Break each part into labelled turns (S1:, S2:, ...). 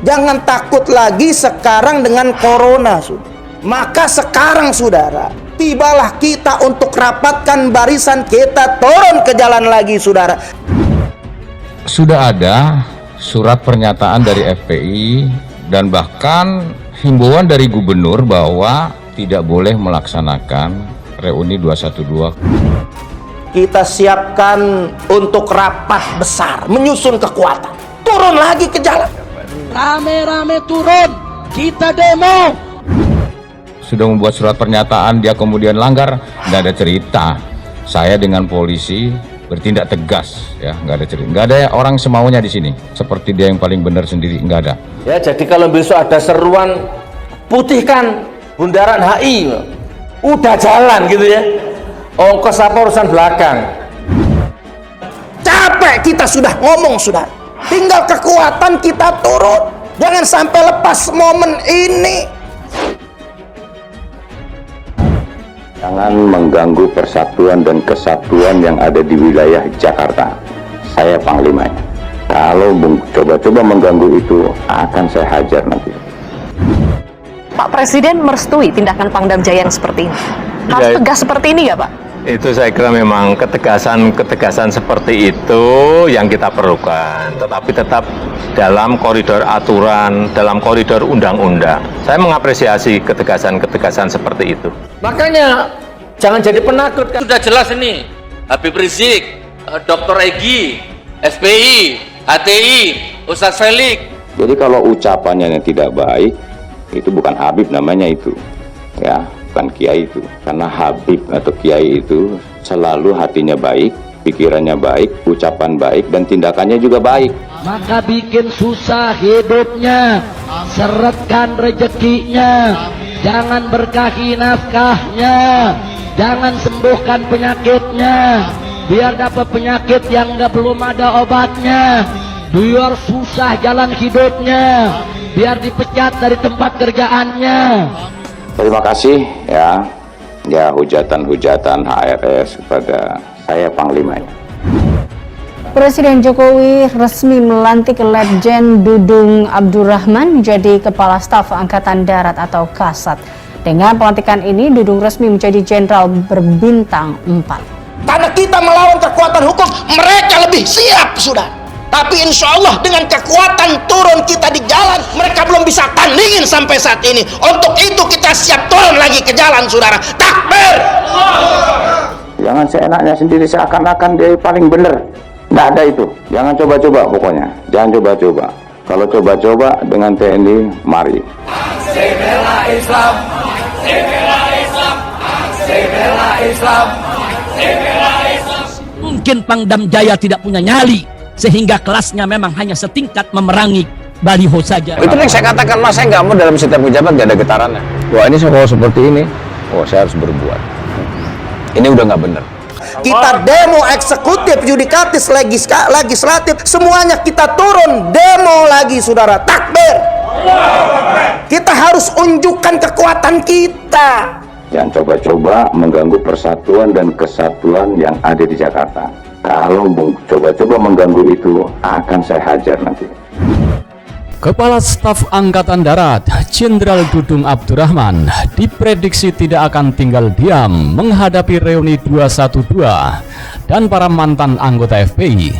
S1: Jangan takut lagi sekarang dengan corona. Maka sekarang saudara, tibalah kita untuk rapatkan barisan, kita turun ke jalan lagi saudara.
S2: Sudah ada surat pernyataan dari FPI dan bahkan himbauan dari gubernur bahwa tidak boleh melaksanakan reuni 212.
S1: Kita siapkan untuk rapat besar, menyusun kekuatan, turun lagi ke jalan.
S3: Rame-rame turun, kita demo.
S2: Sudah membuat surat pernyataan, dia kemudian langgar, nggak ada cerita. Saya dengan polisi bertindak tegas, ya nggak ada cerita, nggak ada orang semaunya di sini. Seperti dia yang paling benar sendiri, nggak ada.
S4: Ya, jadi kalau besok ada seruan putihkan bundaran HI, udah jalan gitu ya. Ongkos apa urusan belakang.
S1: Capek kita sudah ngomong sudah. Tinggal kekuatan kita turun. Jangan sampai lepas momen ini.
S5: Jangan mengganggu persatuan dan kesatuan yang ada di wilayah Jakarta. Saya panglimanya. Kalau coba-coba mengganggu itu, akan saya hajar nanti.
S6: Pak Presiden merestui tindakan Pangdam Jaya yang seperti ini. Harus tegas seperti ini ya Pak?
S4: Itu saya kira memang ketegasan seperti itu yang kita perlukan, tetapi tetap dalam koridor aturan, dalam koridor undang-undang. Saya mengapresiasi ketegasan seperti itu.
S7: Makanya jangan jadi penakut. Sudah jelas ini, Habib Rizik, Dr. Egy, SPI, HTI, Ustadz Felix.
S5: Jadi kalau ucapannya yang tidak baik, itu bukan Habib namanya itu, ya. Bukan kiai itu, karena Habib atau kiai itu selalu hatinya baik, pikirannya baik, ucapan baik, dan tindakannya juga baik.
S3: Maka bikin susah hidupnya, seretkan rezekinya, jangan berkahi nafkahnya, jangan sembuhkan penyakitnya, biar dapat penyakit yang belum ada obatnya, biar susah jalan hidupnya, biar dipecat dari tempat kerjaannya.
S5: Terima kasih ya hujatan-hujatan HRS kepada saya panglimanya.
S8: Presiden Jokowi resmi melantik Letjen Dudung Abdurrahman menjadi Kepala Staf Angkatan Darat atau Kasat. Dengan pelantikan ini, Dudung resmi menjadi Jenderal berbintang 4.
S1: Karena kita melawan kekuatan hukum, mereka lebih siap sudah. Tapi insya Allah dengan kekuatan turun kita di jalan, mereka belum bisa tandingin sampai saat ini. Untuk itu kita siap turun lagi ke jalan, saudara. Takbir!
S5: Jangan seenaknya sendiri seakan-akan dia paling benar. Nggak ada itu. Jangan coba-coba pokoknya. Jangan coba-coba. Kalau coba-coba dengan TNI, mari.
S3: Aksi bela Islam, aksi bela Islam, aksi bela Islam, aksi bela Islam. Mungkin Pangdam Jaya tidak punya nyali, sehingga kelasnya memang hanya setingkat memerangi baliho saja.
S2: Itu yang saya katakan, Mas, saya nggak mau dalam setiap pejabat nggak ada getarannya. Wah, ini kalau seperti ini, saya harus berbuat. Ini udah nggak benar.
S1: Kita demo eksekutif, yudikatif, legislatif, semuanya kita turun demo lagi, saudara. Takbir! Kita harus unjukkan kekuatan kita.
S5: Jangan coba-coba mengganggu persatuan dan kesatuan yang ada di Jakarta. Kalau coba-coba mengganggu itu, akan saya hajar nanti.
S9: Kepala Staf Angkatan Darat Jenderal Dudung Abdurrahman diprediksi tidak akan tinggal diam menghadapi reuni 212 dan para mantan anggota FPI.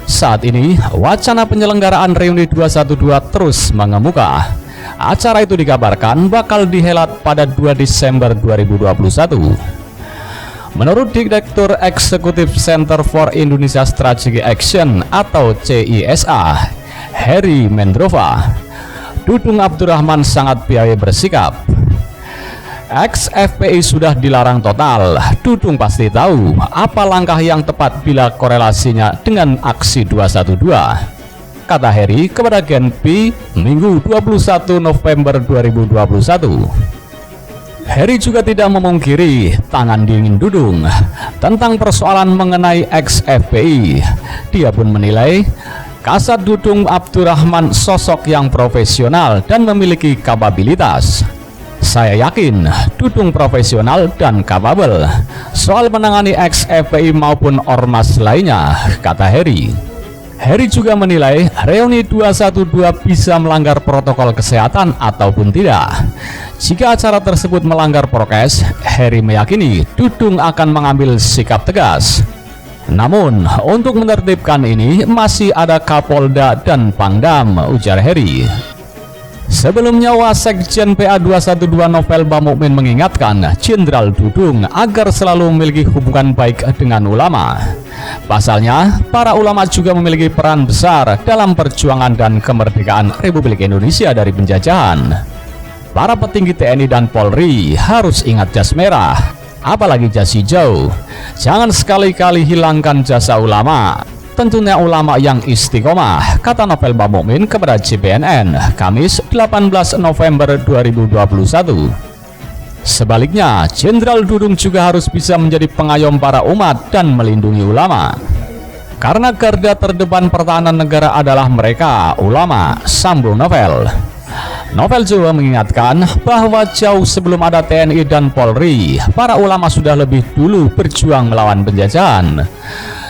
S9: Saat ini, wacana penyelenggaraan reuni 212 terus mengemuka. Acara itu dikabarkan bakal dihelat pada 2 Desember 2021. Menurut Direktur Eksekutif Center for Indonesia Strategic Action atau CISA, Heri Mendrova, Dudung Abdurrahman sangat piawai bersikap. Ex-FPI sudah dilarang total. Dudung pasti tahu apa langkah yang tepat bila korelasinya dengan aksi 212, kata Heri kepada Genpi Minggu 21 November 2021. Heri juga tidak memungkiri tangan dingin Dudung tentang persoalan mengenai ex-FPI. Dia pun menilai Kasat Dudung Abdurrahman sosok yang profesional dan memiliki kapabilitas. Saya yakin Dudung profesional dan kapabel soal menangani ex-FPI maupun ormas lainnya, kata Heri. Heri juga menilai reuni 212 bisa melanggar protokol kesehatan ataupun tidak. Jika acara tersebut melanggar prokes, Heri meyakini Dudung akan mengambil sikap tegas. Namun, untuk menertibkan ini masih ada Kapolda dan Pangdam, ujar Heri. Sebelumnya, Wasekjen PA 212 Novel Bamukmin mengingatkan Jenderal Dudung agar selalu memiliki hubungan baik dengan ulama. Pasalnya, para ulama juga memiliki peran besar dalam perjuangan dan kemerdekaan Republik Indonesia dari penjajahan. Para petinggi TNI dan Polri harus ingat jas merah, apalagi jas hijau. Jangan sekali-kali hilangkan jasa ulama. Tentunya ulama yang istiqomah, kata Novel Bamukmin kepada JPNN, Kamis 18 November 2021. Sebaliknya, Jenderal Dudung juga harus bisa menjadi pengayom para umat dan melindungi ulama. Karena garda terdepan pertahanan negara adalah mereka, ulama, sambung Novel. Novel juga mengingatkan bahwa jauh sebelum ada TNI dan Polri, para ulama sudah lebih dulu berjuang melawan penjajahan.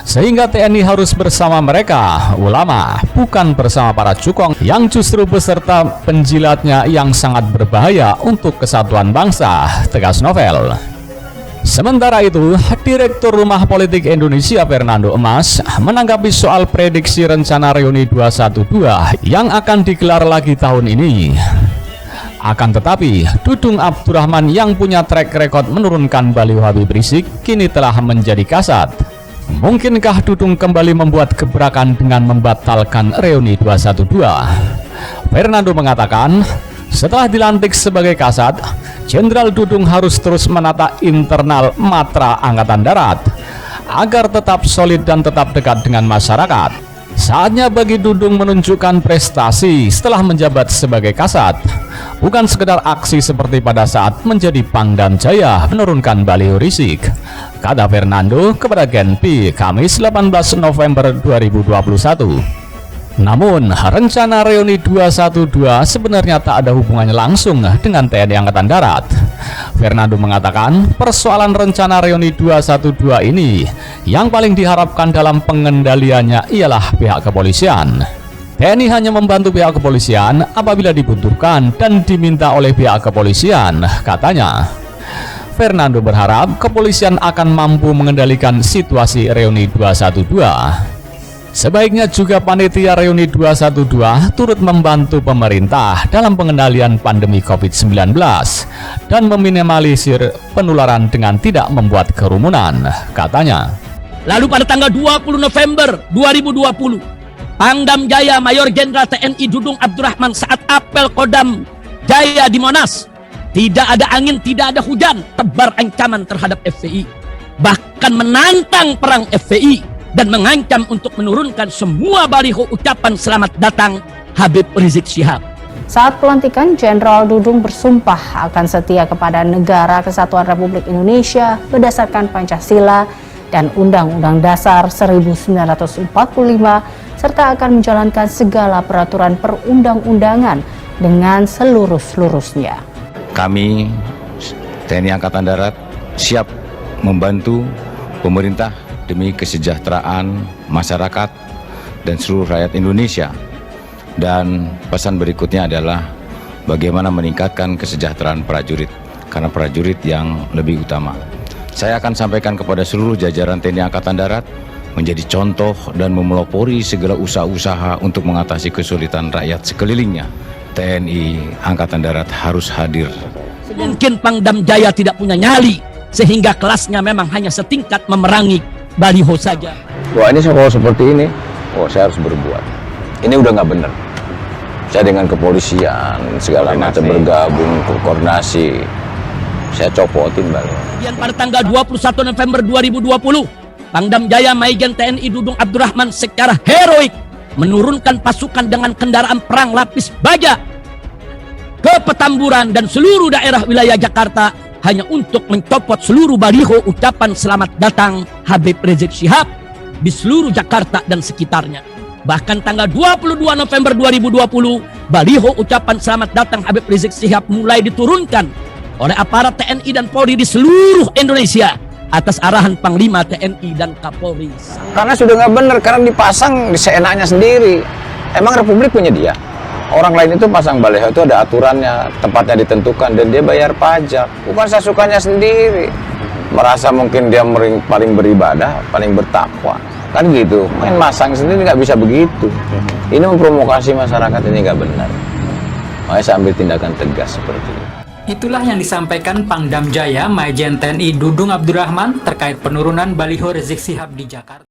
S9: Sehingga TNI harus bersama mereka, ulama, bukan bersama para cukong yang justru beserta penjilatnya yang sangat berbahaya untuk kesatuan bangsa, tegas Novel. Sementara itu, Direktur Rumah Politik Indonesia Fernando Emas menanggapi soal prediksi rencana reuni 212 yang akan digelar lagi tahun ini. Akan tetapi, Dudung Abdurrahman yang punya track record menurunkan baliho Habib Rizik kini telah menjadi kasat. Mungkinkah Dudung kembali membuat gebrakan dengan membatalkan reuni 212? Fernando mengatakan, setelah dilantik sebagai kasat, Jenderal Dudung harus terus menata internal Matra Angkatan Darat agar tetap solid dan tetap dekat dengan masyarakat. Saatnya bagi Dudung menunjukkan prestasi setelah menjabat sebagai kasat, bukan sekedar aksi seperti pada saat menjadi Pangdam Jaya menurunkan baliho Rizik, kata Fernando kepada Genpi Kamis 18 November 2021. Namun, rencana reuni 212 sebenarnya tak ada hubungannya langsung dengan TNI Angkatan Darat. Fernando mengatakan persoalan rencana reuni 212 ini yang paling diharapkan dalam pengendaliannya ialah pihak kepolisian. TNI hanya membantu pihak kepolisian apabila dibutuhkan dan diminta oleh pihak kepolisian, katanya. Fernando berharap kepolisian akan mampu mengendalikan situasi reuni 212. Sebaiknya juga panitia reuni 212 turut membantu pemerintah dalam pengendalian pandemi COVID-19 dan meminimalisir penularan dengan tidak membuat kerumunan, katanya.
S3: Lalu pada tanggal 20 November 2020, Pangdam Jaya Mayor Jenderal TNI Dudung Abdurrahman saat apel Kodam Jaya di Monas, tidak ada angin, tidak ada hujan, tebar ancaman terhadap FPI, bahkan menantang perang FPI dan mengancam untuk menurunkan semua baliho ucapan selamat datang Habib Rizik Syihab.
S8: Saat pelantikan, Jenderal Dudung bersumpah akan setia kepada Negara Kesatuan Republik Indonesia berdasarkan Pancasila dan Undang-Undang Dasar 1945, serta akan menjalankan segala peraturan perundang-undangan dengan seluruh-seluruhnya.
S2: Kami, TNI Angkatan Darat, siap membantu pemerintah demi kesejahteraan masyarakat dan seluruh rakyat Indonesia. Dan pesan berikutnya adalah bagaimana meningkatkan kesejahteraan prajurit, karena prajurit yang lebih utama. Saya akan sampaikan kepada seluruh jajaran TNI Angkatan Darat menjadi contoh dan memelopori segala usaha-usaha untuk mengatasi kesulitan rakyat sekelilingnya. TNI Angkatan Darat harus hadir.
S3: Mungkin Pangdam Jaya tidak punya nyali, sehingga kelasnya memang hanya setingkat memerangi baliho saja.
S5: Wah, ini kalau seperti ini, saya harus berbuat. Ini udah nggak bener. Saya dengan kepolisian segala macam bergabung, koordinasi, saya copotin baliho.
S3: Kemudian pada tanggal 21 November 2020, Pangdam Jaya Majen TNI Dudung Abdurrahman secara heroik menurunkan pasukan dengan kendaraan perang lapis baja ke Petamburan dan seluruh daerah wilayah Jakarta hanya untuk mencopot seluruh baliho ucapan selamat datang Habib Rizik Syihab di seluruh Jakarta dan sekitarnya. Bahkan tanggal 22 November 2020, baliho ucapan selamat datang Habib Rizik Syihab mulai diturunkan oleh aparat TNI dan Polri di seluruh Indonesia atas arahan Panglima TNI dan Kapolri.
S10: Karena sudah nggak benar, karena dipasang seenaknya sendiri. Emang Republik punya dia? Orang lain itu pasang baliho itu ada aturannya, tempatnya ditentukan, dan dia bayar pajak. Bukan sesukanya sendiri. Merasa mungkin dia paling beribadah, paling bertakwa. Kan gitu, main masang sendiri nggak bisa begitu. Ini memprovokasi masyarakat, ini nggak benar. Makanya saya ambil tindakan tegas seperti ini.
S11: Itulah yang disampaikan Pangdam Jaya Majen TNI Dudung Abdurrahman terkait penurunan baliho Rizik Syihab di Jakarta.